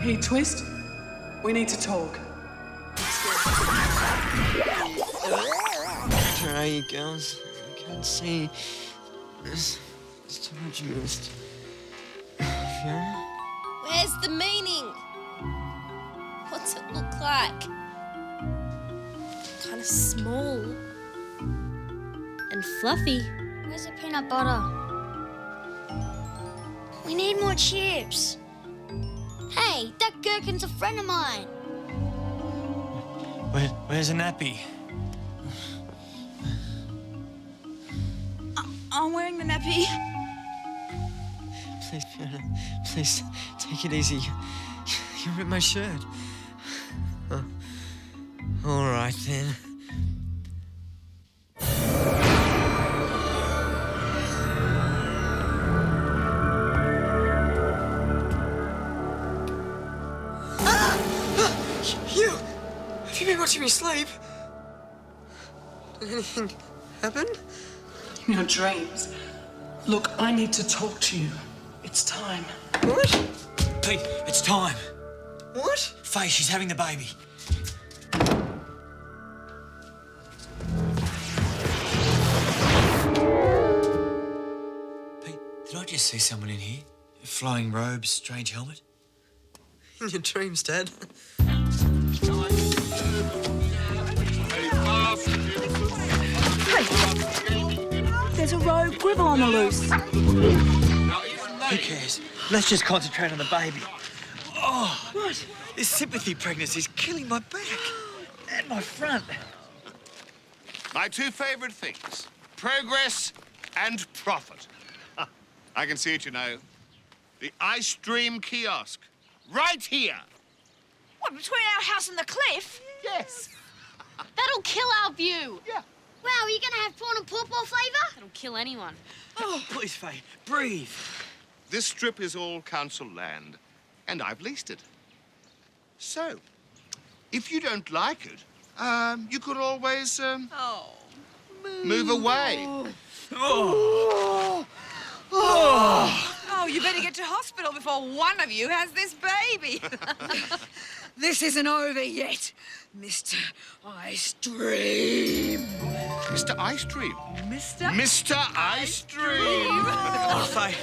Hey, Twist. We need to talk. Where are you girls? I can't see. There's too much mist. Fiona? Where's the meaning? What's it look like? Kind of small. And fluffy. Where's the peanut butter? We need more chips. Hey, that gherkin's a friend of mine. Where's a nappy? I'm wearing the nappy. Please, Fiona, please, take it easy. You ripped my shirt. Oh. All right, then. You! Have you been watching me sleep? Did anything happen? In your dreams. Look, I need to talk to you. It's time. What? Pete, it's time. What? Faye, she's having the baby. Pete, did I just see someone in here? Flowing robes, strange helmet? In your dreams, Dad. There's a rogue gribble on the loose. Who cares? Let's just concentrate on the baby. Oh, What? this sympathy pregnancy is killing my back and my front. My two favourite things, progress and profit. I can see it, you know. The ice stream kiosk, right here. What, between our house and the cliff? Yes. That'll kill our view. Yeah. Wow, are you gonna have prawn and pawpaw flavour? That'll kill anyone. Oh, please, Faye, breathe. This strip is all council land, and I've leased it. So, if you don't like it, you could always, move away. Oh, you better get to hospital before one of you has this baby. This isn't over yet, Mr. Ice Dream. Mr. Ice Dream. Mr. Mr. Ice Dream. Oh, Faye.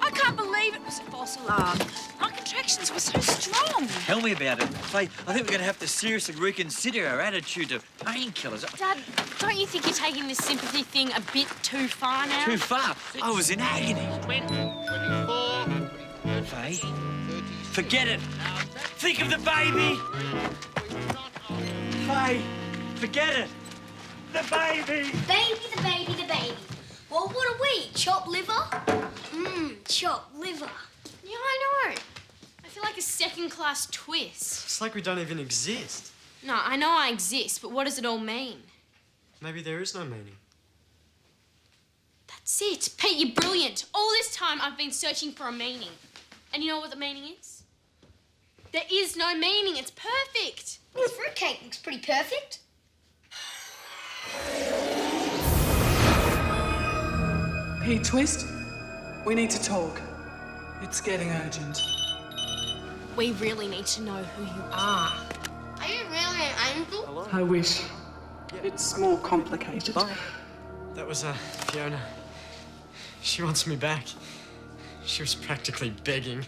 I can't believe it was a false alarm. My contractions were so strong. Tell me about it. Faye, I think we're going to have to seriously reconsider our attitude to painkillers. Dad, don't you think you're taking this sympathy thing a bit too far now? Too far. I was in agony. 20, 24, Faye, forget it. Think of the baby. Faye, forget it. The baby. Baby, the baby, the baby. Well, what are we? Chopped liver? Chopped liver. Yeah, I know. I feel like a second-class twist. It's like we don't even exist. No, I know I exist, but what does it all mean? Maybe there is no meaning. That's it. Pete, you're brilliant. All this time I've been searching for a meaning. And you know what the meaning is? There is no meaning. It's perfect. This fruitcake looks pretty perfect. Hey, Twist. We need to talk. It's getting urgent. We really need to know who you are. Are you really an angel? I wish. It's more complicated. That was, Fiona. She wants me back. She was practically begging.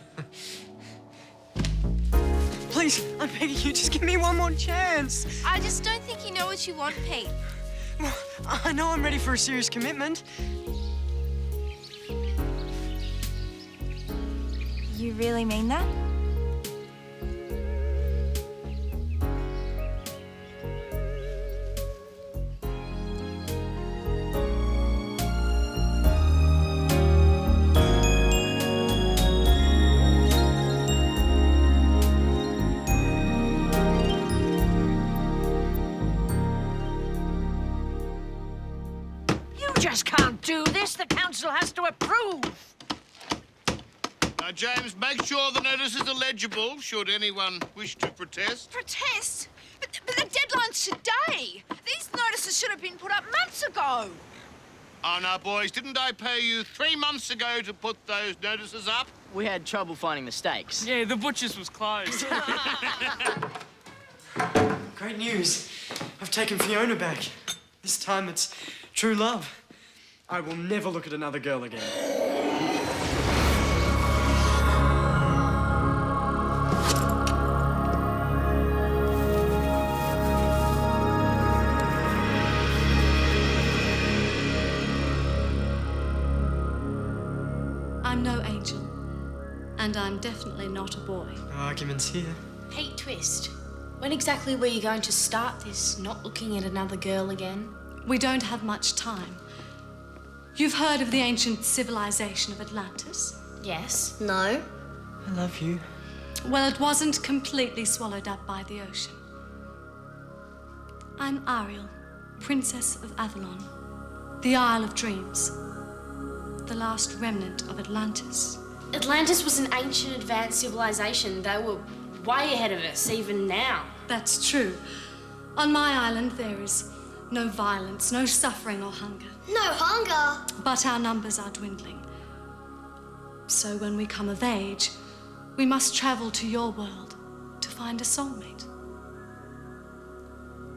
Please, I'm begging you, just give me one more chance. I just don't think you know what you want, Pete. Well, I know I'm ready for a serious commitment. You really mean that? You just can't do this. The council has to approve. Now, James, make sure the notices are legible, should anyone wish to protest. Protest? But the deadline's today. These notices This should have been put up months ago. Oh, now, boys, didn't I pay you 3 months ago to put those notices up? We had trouble finding the steaks. Yeah, the butcher's was closed. Great news. I've taken Fiona back. This time it's true love. I will never look at another girl again. I'm no angel. And I'm definitely not a boy. No arguments here. Pete Twist, when exactly were you going to start this, not looking at another girl again? We don't have much time. You've heard of the ancient civilization of Atlantis? Yes. No. I love you. Well, it wasn't completely swallowed up by the ocean. I'm Ariel, Princess of Avalon, the Isle of Dreams, the last remnant of Atlantis. Atlantis was an ancient advanced civilization. They were way ahead of us, even now. That's true. On my island, there is no violence, no suffering or hunger. No hunger. But our numbers are dwindling. So when we come of age, we must travel to your world to find a soulmate.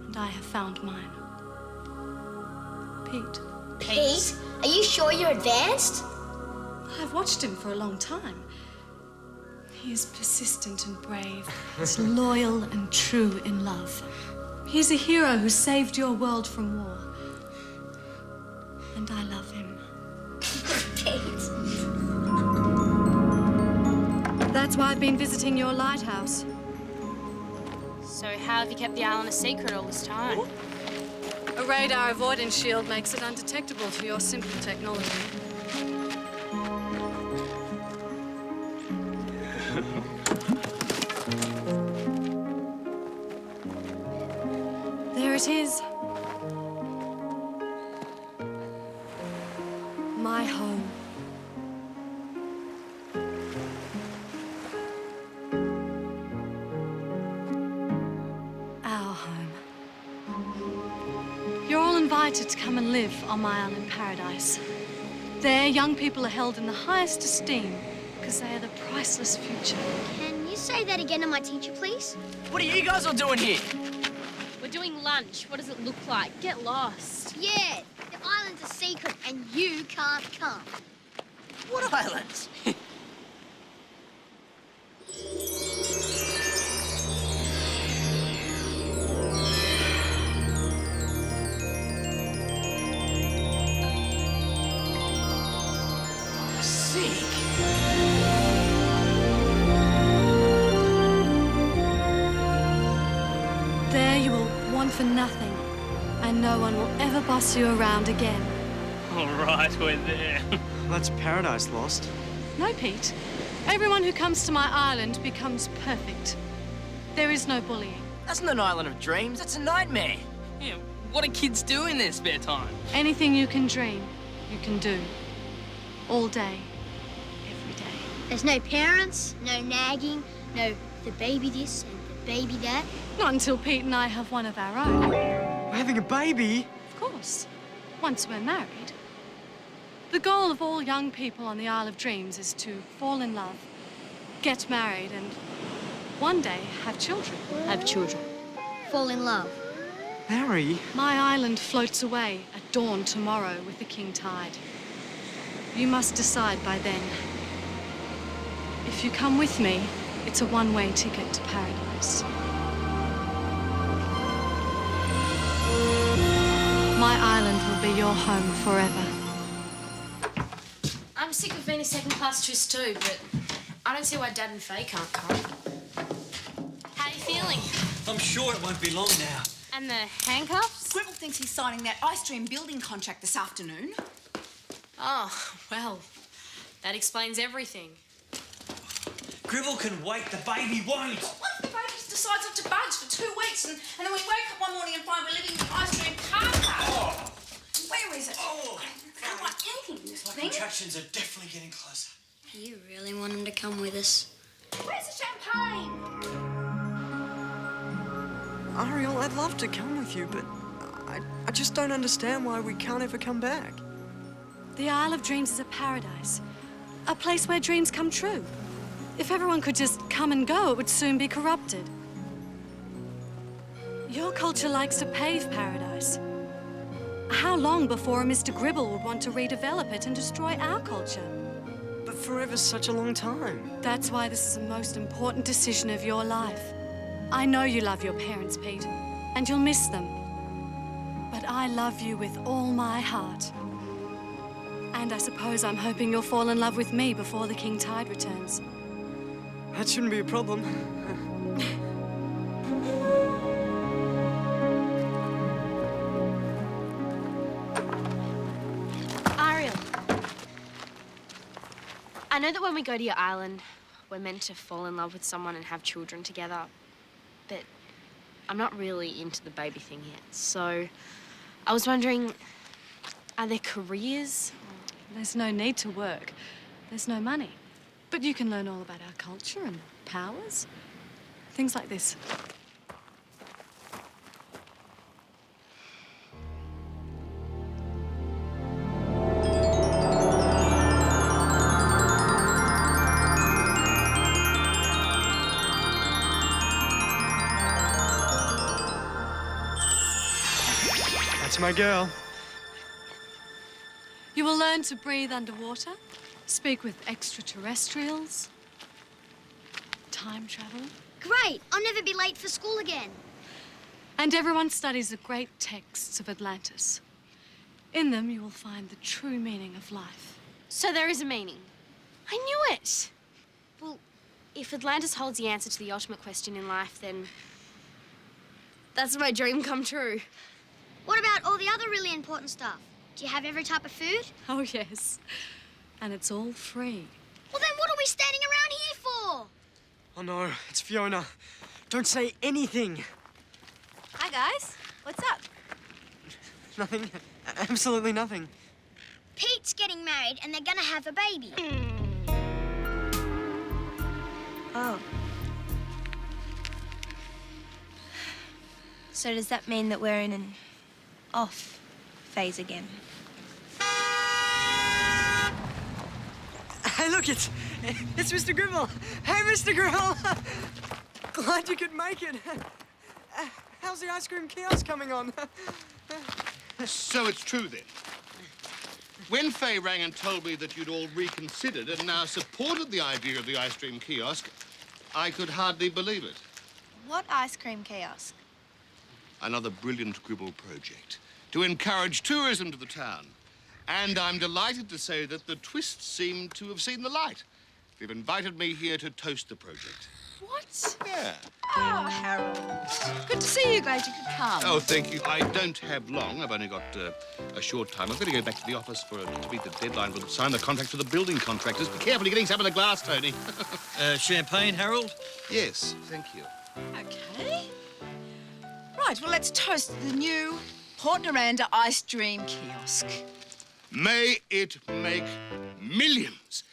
And I have found mine. Pete. Pete, are you sure you're advanced? I've watched him for a long time. He is persistent and brave. He's loyal and true in love. He's a hero who saved your world from war. And I love him. Pete. That's why I've been visiting your lighthouse. So how have you kept the island a secret all this time? A radar avoidance shield makes it undetectable to your simple technology. There it is. My home. Our home. You're all invited to come and live on my island paradise. There, young people are held in the highest esteem because they are the priceless future. Can you say that again to my teacher, please? What are you guys all doing here? We're doing lunch. What does it look like? Get lost. Yeah, the island's a secret and you can't come. What islands? There you will want for nothing, and no one will ever boss you around again. All right, we're there. That's paradise lost. No, Pete. Everyone who comes to my island becomes perfect. There is no bullying. That's not an island of dreams. That's a nightmare. Yeah, what do kids do in their spare time? Anything you can dream, you can do. All day, every day. There's no parents, no nagging, no the baby this and the baby that. Not until Pete and I have one of our own. We're having a baby? Of course, once we're married. The goal of all young people on the Isle of Dreams is to fall in love, get married, and one day have children. Have children. Fall in love. Mary? My island floats away at dawn tomorrow with the king tide. You must decide by then. If you come with me, it's a one-way ticket to paradise. My island will be your home forever. I'm sick of being a second-class twist too, but I don't see why Dad and Faye can't come. How are you feeling? I'm sure it won't be long now. And the handcuffs? Gribble thinks he's signing that ice stream building contract this afternoon. Oh, well, that explains everything. Gribble can wait, the baby won't. What if the baby decides not to budge for 2 weeks and then we wake up one morning and find we're living in the ice cream car park? Oh. Where is it? Oh. I can't like anything in this My thing. contractions are definitely getting closer. You really want him to come with us? Where's the champagne? Ariel, I'd love to come with you, but I just don't understand why we can't ever come back. The Isle of Dreams is a paradise. A place where dreams come true. If everyone could just come and go, it would soon be corrupted. Your culture likes to pave paradise. How long before a Mr. Gribble would want to redevelop it and destroy our culture? But forever's such a long time. That's why this is the most important decision of your life. I know you love your parents, Pete, and you'll miss them. But I love you with all my heart. And I suppose I'm hoping you'll fall in love with me before the King Tide returns. That shouldn't be a problem. Ariel. I know that when we go to your island, we're meant to fall in love with someone and have children together. But I'm not really into the baby thing yet. So I was wondering, are there careers? There's no need to work. There's no money. But you can learn all about our culture and powers. Things like this. That's my girl. You will learn to breathe underwater, speak with extraterrestrials, time travel. Great! I'll never be late for school again. And everyone studies the great texts of Atlantis. In them, you will find the true meaning of life. So there is a meaning. I knew it. Well, if Atlantis holds the answer to the ultimate question in life, then that's my dream come true. What about all the other really important stuff? Do you have every type of food? Oh, yes. And it's all free. Well, then what are we standing around here for? Oh no, it's Fiona. Don't say anything. Hi, guys. What's up? Nothing. Absolutely nothing. Pete's getting married and they're gonna have a baby. Oh. So does that mean that we're in an off phase again? Hey, look, it's Mr. Gribble. Hey, Mr. Gribble. Glad you could make it. How's the ice cream kiosk coming on? So it's true then. When Faye rang and told me that you'd all reconsidered and now supported the idea of the ice cream kiosk, I could hardly believe it. What ice cream kiosk? Another brilliant Gribble project to encourage tourism to the town. And I'm delighted to say that the twists seem to have seen the light. They've invited me here to toast the project. What? Yeah. Oh, Harold. Good to see you. Glad you could come. Oh, thank you. I don't have long. I've only got a short time. I've got to go back to the office to meet the deadline to sign the contract for the building contractors. Be careful, you're getting some of the glass, Tony. Champagne, Harold? Yes, thank you. Okay. Right, well, let's toast the new Port Niranda ice cream kiosk. May it make millions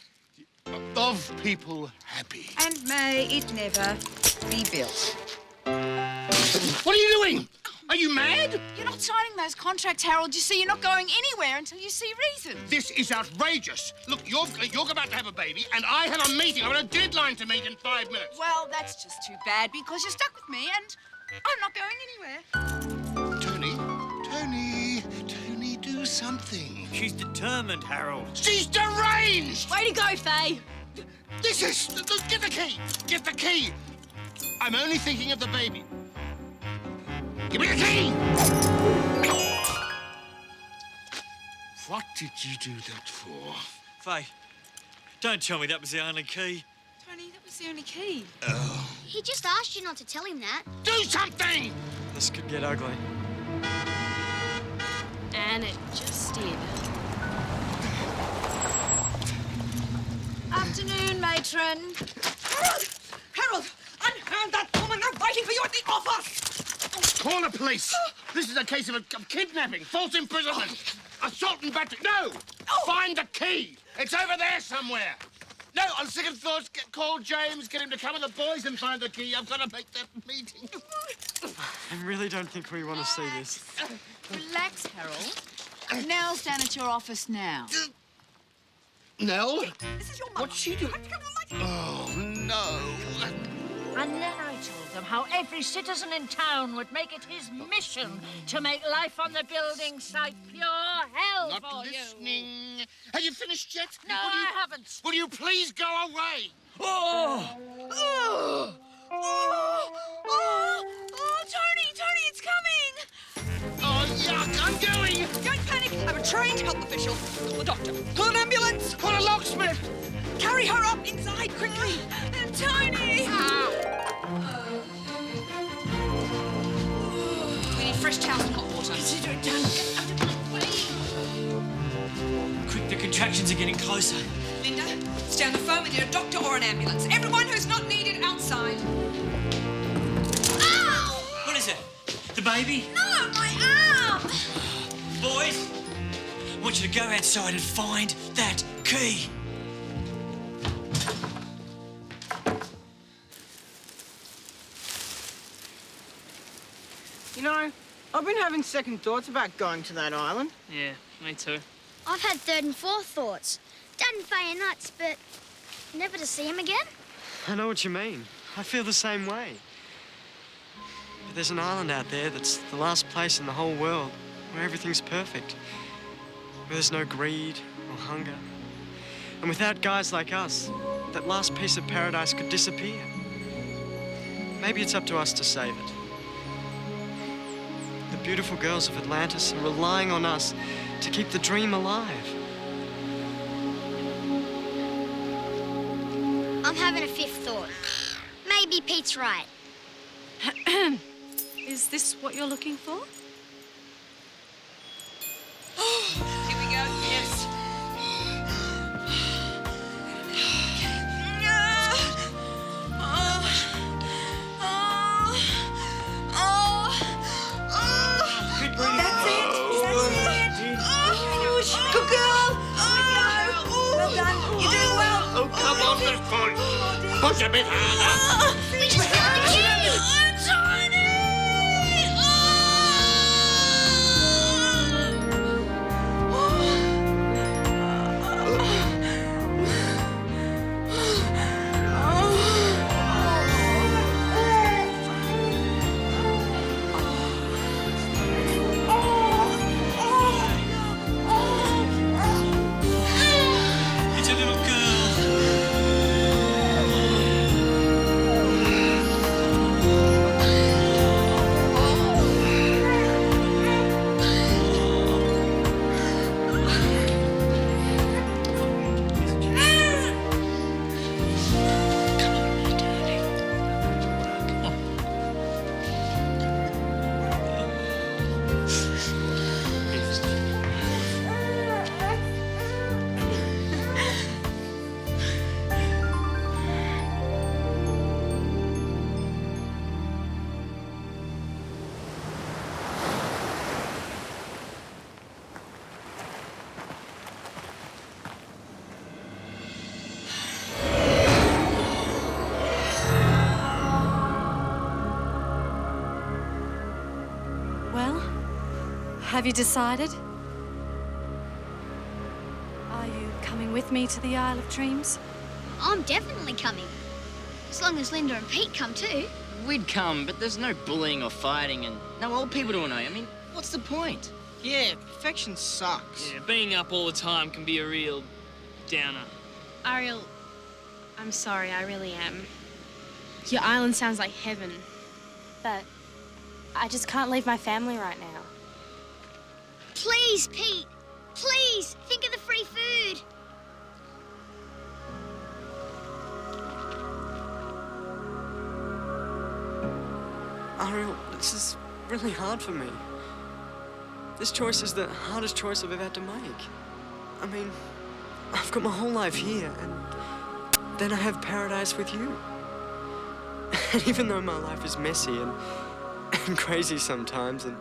of people happy. And may it never be built. What are you doing? Are you mad? You're not signing those contracts, Harold. You see, you're not going anywhere until you see reason. This is outrageous. Look, you're about to have a baby, and I have a meeting. I've got a deadline to meet in 5 minutes. Well, that's just too bad because you're stuck with me and I'm not going anywhere. Tony, do something. She's determined, Harold. She's deranged! Way to go, Faye. This is... Look, get the key! Get the key! I'm only thinking of the baby. Give me the key! What did you do that for? Faye, don't tell me that was the only key. Tony, that was the only key. Oh. He just asked you not to tell him that. Do something! This could get ugly. And it just did. Afternoon, matron. Harold! Unhand that woman! They're waiting for you at the office! Call the police! This is a case of kidnapping, false imprisonment, assault and battery. No! Find the key! It's over there somewhere! No, on second thoughts, call James, get him to come with the boys and find the key. I've got to make that meeting. I really don't think we want to see this. Relax, Harold. Nell's down at your office now. Nell? This is your mum. What's she doing? Oh, no. And then I told them how every citizen in town would make it his mission to make life on the building site pure hell Not for listening. you. Have you finished yet? No, I haven't. Will you please go away? Oh! Oh! Oh! Oh! Oh, Tony! Tony, it's coming! Oh, yuck, I'm going. Don't panic. I'm a trained health official. Call the doctor. Call an ambulance. Call a locksmith. Carry her up inside quickly. Tony! We need fresh towels and hot water. Consider it done. Quick, the contractions are getting closer. Linda, stay on the phone. We need a doctor or an ambulance. Everyone who's not needed outside. Ow! What is it? The baby? No, my arm! Boys, I want you to go outside and find that key. You know, I've been having second thoughts about going to that island. Yeah, me too. I've had third and fourth thoughts. Dad and Faye are nuts, but never to see him again. I know what you mean. I feel the same way. But there's an island out there that's the last place in the whole world where everything's perfect. Where there's no greed or hunger. And without guys like us, that last piece of paradise could disappear. Maybe it's up to us to save it. The beautiful girls of Atlantis are relying on us to keep the dream alive. I'm having a fifth thought. Maybe Pete's right. Is this what you're looking for? Here we go. Yes. Good girl. Well done. You're doing well. Oh, come on, this point. Push a bit harder. We just found the key! Tony! It's a little girl. Well, have you decided? Are you coming with me to the Isle of Dreams? I'm definitely coming. As long as Linda and Pete come too. We'd come, but there's no bullying or fighting and no old people to annoy. I mean, what's the point? Yeah, perfection sucks. Yeah, being up all the time can be a real downer. Ariel, I'm sorry, I really am. Your island sounds like heaven. But I just can't leave my family right now. Please, Pete. Please, think of the free food. Ariel, this is really hard for me. This choice is the hardest choice I've ever had to make. I mean, I've got my whole life here, and then I have paradise with you. And even though my life is messy and crazy sometimes, and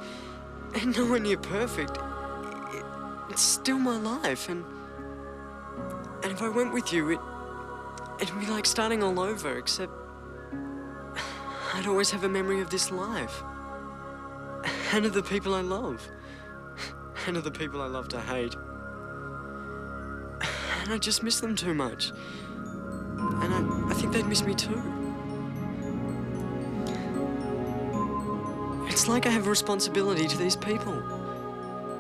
nowhere near perfect, it's still my life. And if I went with you, it'd be like starting all over, except I'd always have a memory of this life. And of the people I love. And of the people I love to hate. And I just miss them too much. And I think they'd miss me too. It's like I have a responsibility to these people.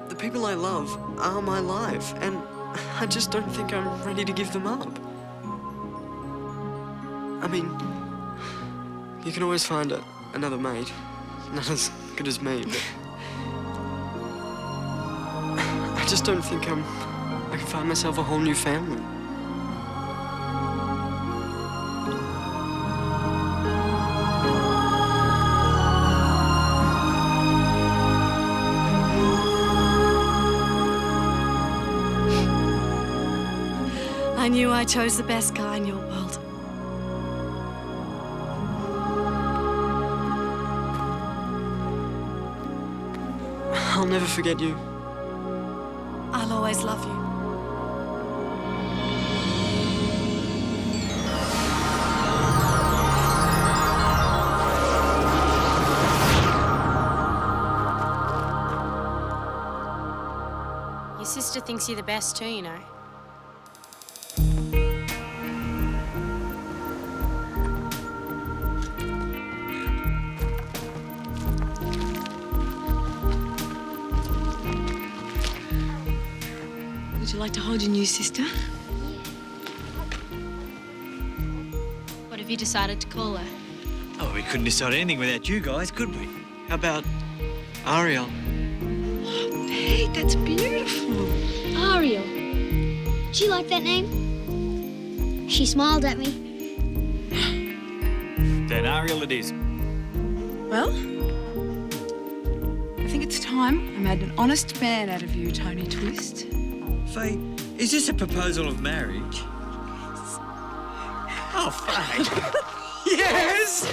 The people I love are my life, and I just don't think I'm ready to give them up. I mean, you can always find another mate. Not as good as me, but... I just don't think I can find myself a whole new family. I knew I chose the best guy in your world. I'll never forget you. I'll always love you. Your sister thinks you're the best too, you know. Would you like to hold your new sister? What have you decided to call her? Oh, we couldn't decide anything without you guys, could we? How about Ariel? Hey, that's beautiful. Ariel. Do you like that name? She smiled at me. Then Ariel it is. Well, I think it's time I made an honest man out of you, Tony Twist. Faye, is this a proposal of marriage? Oh, Faye. Yes!